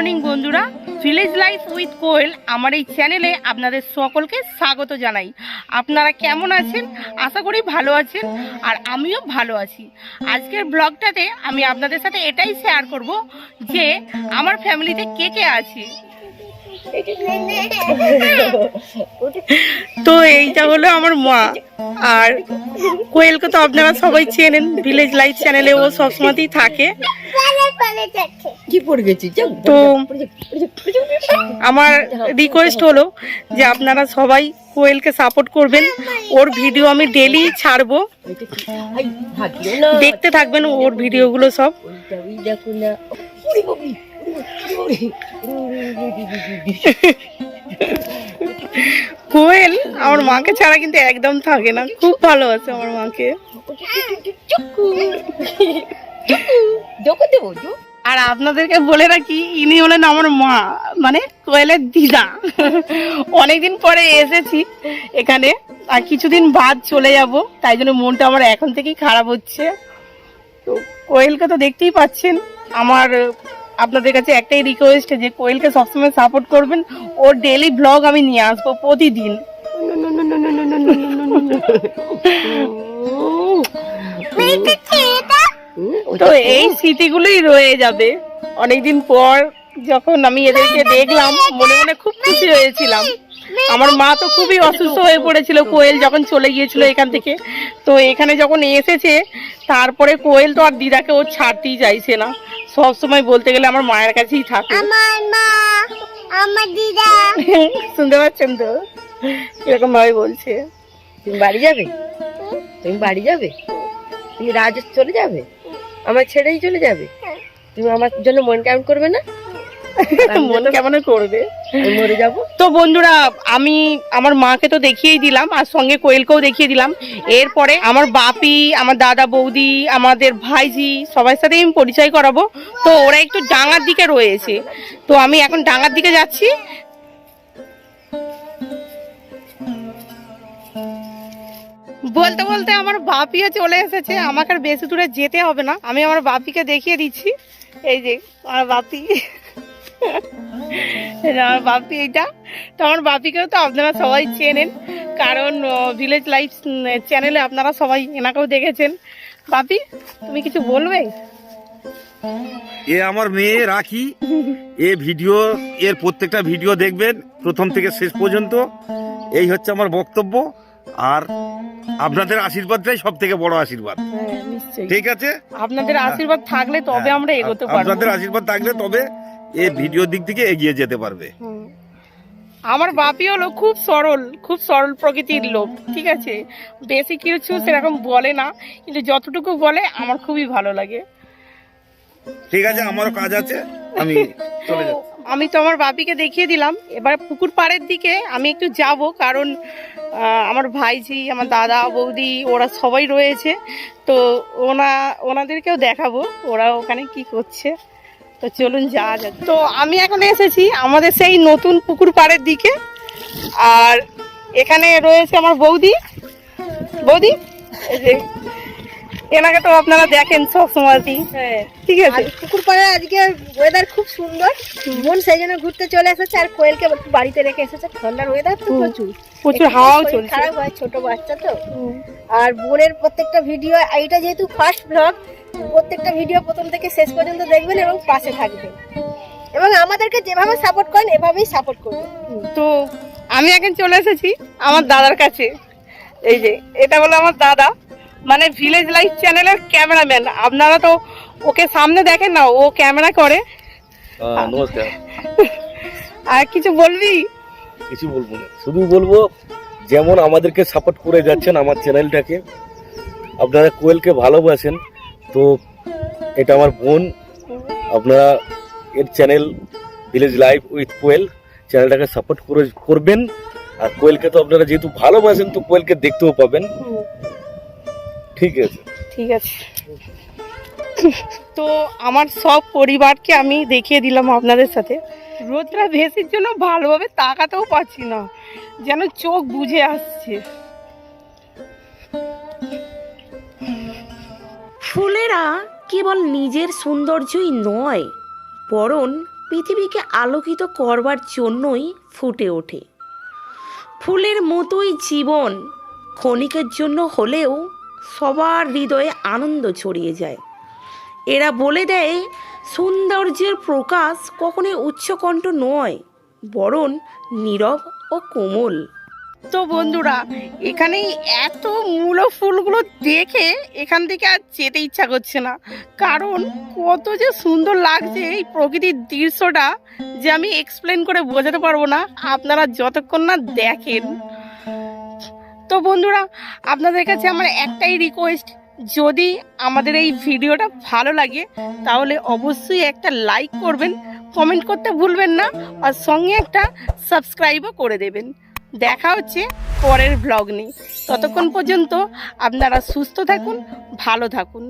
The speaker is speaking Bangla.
মর্নিং বন্ধুরা, ভিলেজ লাইফ উইথ কোয়েল আমার এই চ্যানেলে আপনাদের সকলকে স্বাগত জানাই। আপনারা কেমন আছেন? আশা করি ভালো আছেন, আর আমিও ভালো আছি। আজকের ব্লগটাতে আমি আপনাদের সাথে এটাই শেয়ার করব যে আমার ফ্যামিলিতে কে কে আছে। তো এইটা হলো আমার মা, আর কোয়েলকে তো আপনারা সবাই চেনেন, ভিলেজ লাইফ চ্যানেলে ও সবসময়তেই থাকে। তো আমার রিকোয়েস্ট হলো যে আপনারা সবাই কোয়েলকে সাপোর্ট করবেন। ওর ভিডিও আমি ডেলি ছাড়বো, দেখতে থাকবেন ওর ভিডিওগুলো সব। কোয়েল আমার মাকে ছাড়া কিন্তু একদম থাকে না, খুব ভালোবাসে আমার মাকে। আর আপনাদেরকে বলে রাখি, ইনি হলেন আমার মা, মানে কোয়েলের দিদা। অনেকদিন পরে এসেছি এখানে, আর কিছুদিন বাদ চলে যাব, তাই জন্য মনটা আমার এখন থেকেই খারাপ হচ্ছে। তো কোয়েলকে তো দেখতেই পাচ্ছেন। আমার আপনাদের কাছে একটাই রিকোয়েস্ট যে কোয়েলকে সবসময় সাপোর্ট করবেন। ওর ডেইলি ব্লগ আমি নিয়ে আসবো প্রতিদিন। তো এই স্মৃতিগুলোই রয়ে যাবে। অনেকদিন পর যখন আমি এদেরকে দেখলাম, মনে মনে খুব খুশি হয়েছিলাম। আমার মা তো খুবই অসুস্থ হয়ে পড়েছিল কোয়েল যখন চলে গিয়েছিল এখান থেকে। তো এখানে যখন এসেছে, তারপরে কোয়েল তো আর দিদাকে ও ছাড়তেই চাইছে না, সব সময় বলতে গেলে আমার মায়ের কাছেই থাকে। আমার মা, আমার দিদা। শুনতে পাচ্ছেন তো এরকম ভাবে বলছে। তুমি বাড়ি যাবে? তুমি বাড়ি যাবে? তুমি রাজ চলে যাবে? আমার ছেড়েই চলে যাবে? তুমি আমার জন্য মন কেমন করবে না? মন কেমন করবে, মরে যাবো। তো বন্ধুরা, আমি আমার মাকে তো দেখিয়েই দিলাম, আর সঙ্গে কোয়েলকেও দেখিয়ে দিলাম। এরপরে আমার বাপি, আমার দাদা বৌদি, আমাদের ভাইজি, সবার সাথেই আমি পরিচয় করাবো। তো ওরা একটু ডাঙার দিকে রয়েছে, তো আমি এখন ডাঙার দিকে যাচ্ছি। বলতে বলতে আমার বাপিও চলে এসেছে, আমাকে আর বেশি দূরে যেতে হবে না। আমি আমার বাপিকে দেখিয়ে দিচ্ছি। এই যে আমার বাপি, আমার বাপি এইটা। তো আমার বাপিকেও তো আপনারা সবাই চেনেন, কারণ ভিলেজ লাইফ চ্যানেলে আপনারা সবাই এনাকেও দেখেছেন। বাপি, তুমি কিছু বলবে? এ আমার মেয়ে রাখি। এর প্রত্যেকটা ভিডিও দেখবেন প্রথম থেকে শেষ পর্যন্ত। এই হচ্ছে আমার বক্তব্য, আর আপনাদের আশীর্বাদটাই সব থেকে বড় আশীর্বাদ। ঠিক আছে, আপনাদের আশীর্বাদ থাকলে তবে আমরা এগোতে পারবো। আপনাদের আশীর্বাদ থাকলে তবে এই ভিডিও দিক থেকে এগিয়ে যেতে পারবে। আমার বাপি হলো খুব সরল প্রকৃতির লোক, ঠিক আছে। বেশি কিছু সেরকম বলে না, কিন্তু যতটুকু বলে আমার খুবই ভালো লাগে। ঠিক আছে, আমারও কাজ আছে, আমি চলে যাচ্ছি। আমি তো আমার বাপিকে দেখিয়ে দিলাম, এবার পুকুর পাড়ের দিকে আমি একটু যাব, কারণ আমার ভাইজি, আমার দাদা বৌদি, ওরা সবাই রয়েছে। তো ওনাদেরকেও দেখাবো ওরা ওখানে কি করছে। তো চলুন যাওয়া যাক। তো আমি এখন এসেছি আমাদের সেই নতুন পুকুর পাড়ের দিকে, আর এখানে রয়েছে আমার বৌদি। এই যে এনাকে তো আপনারা দেখেন সব সময়তেই। ঠিক আছে, পুকুর পাড়ে আজকে ওয়েদার খুব সুন্দর, বোন সেই জন্য ঘুরতে চলে এসেছে, আর কোয়েলকে বাড়িতে রেখে এসেছে। ঠান্ডার ওয়েদার তো প্রচুর হাওয়াও চলছে। খারাপ হয়, ছোট বাচ্চা তো। আর বোনের প্রত্যেকটা ভিডিও, এইটা যেহেতু ফার্স্ট ব্লগ, প্রত্যেকটা ভিডিও প্রথম থেকে শেষ পর্যন্ত দেখবেন এবং পাশে থাকবেন, এবং আমাদেরকে যেভাবে সাপোর্ট করেন এভাবেই সাপোর্ট করবেন। তো আমি এখন চলে এসেছি আমার দাদার কাছে। এই যে এটা হলো আমার দাদা, মানে ভিলেজ লাইফ চ্যানেলের ক্যামেরাম্যান। আপনারা তো ওকে সামনে দেখেন না, ও ক্যামেরা করে। নমস্কার। আর কিছু বলবি? কিছু বলবো না, শুধু বলবো যেমন আমাদেরকে সাপোর্ট করে যাচ্ছেন আমার চ্যানেলটাকে, আপনারা কোয়েলকে ভালোবাসেন। তো এটা আমার বোন, আপনারা এর চ্যানেল ভিলেজ লাইফ উইথ কোয়েল চ্যানেলটাকে সাপোর্ট করবেন। আর কোয়েলকে তো আপনারা যেহেতু ভালোবাসেন, তো কোয়েলকে দেখতেও পাবেন। ঠিক আছে, ঠিক আছে। তো আমার সব পরিবারকে আমি দেখিয়ে দিলাম আপনাদের সাথে। রোদটা ভেসির জন্য ভালোভাবে তাকাতেও পাচ্ছি না, যেন চোখ বুজে আসছে। ফুলেরা কেবল নিজের সৌন্দর্যই নয়, বরং পৃথিবীকে আলোকিত করবার জন্যই ফুটে ওঠে। ফুলের মতোই জীবন ক্ষণিকের জন্য হলেও সবার হৃদয়ে আনন্দ ছড়িয়ে যায়। এরা বলে দেয় সৌন্দর্যের প্রকাশ কখনোই উচ্চকণ্ঠ নয়, বরং নীরব ও কোমল। তো বন্ধুরা, এখানে এত মূলো ফুলগুলো দেখে এখান থেকে আর যেতে ইচ্ছা করছে না, কারণ কত যে সুন্দর লাগছে এই প্রকৃতির দৃশ্যটা, যে আমি এক্সপ্লেন করে বোঝাতে পারবো না, আপনারা যতক্ষণ না দেখেন। তো বন্ধুরা, আপনাদের কাছে আমার একটাই রিকোয়েস্ট, যদি আমাদের এই ভিডিওটা ভালো লাগে তাহলে অবশ্যই একটা লাইক করবেন, কমেন্ট করতে ভুলবেন না, আর সঙ্গে একটা সাবস্ক্রাইবও করে দেবেন। দেখা হচ্ছে পরের ব্লগ নিয়ে। ততক্ষণ পর্যন্ত আপনারা সুস্থ থাকুন, ভালো থাকুন।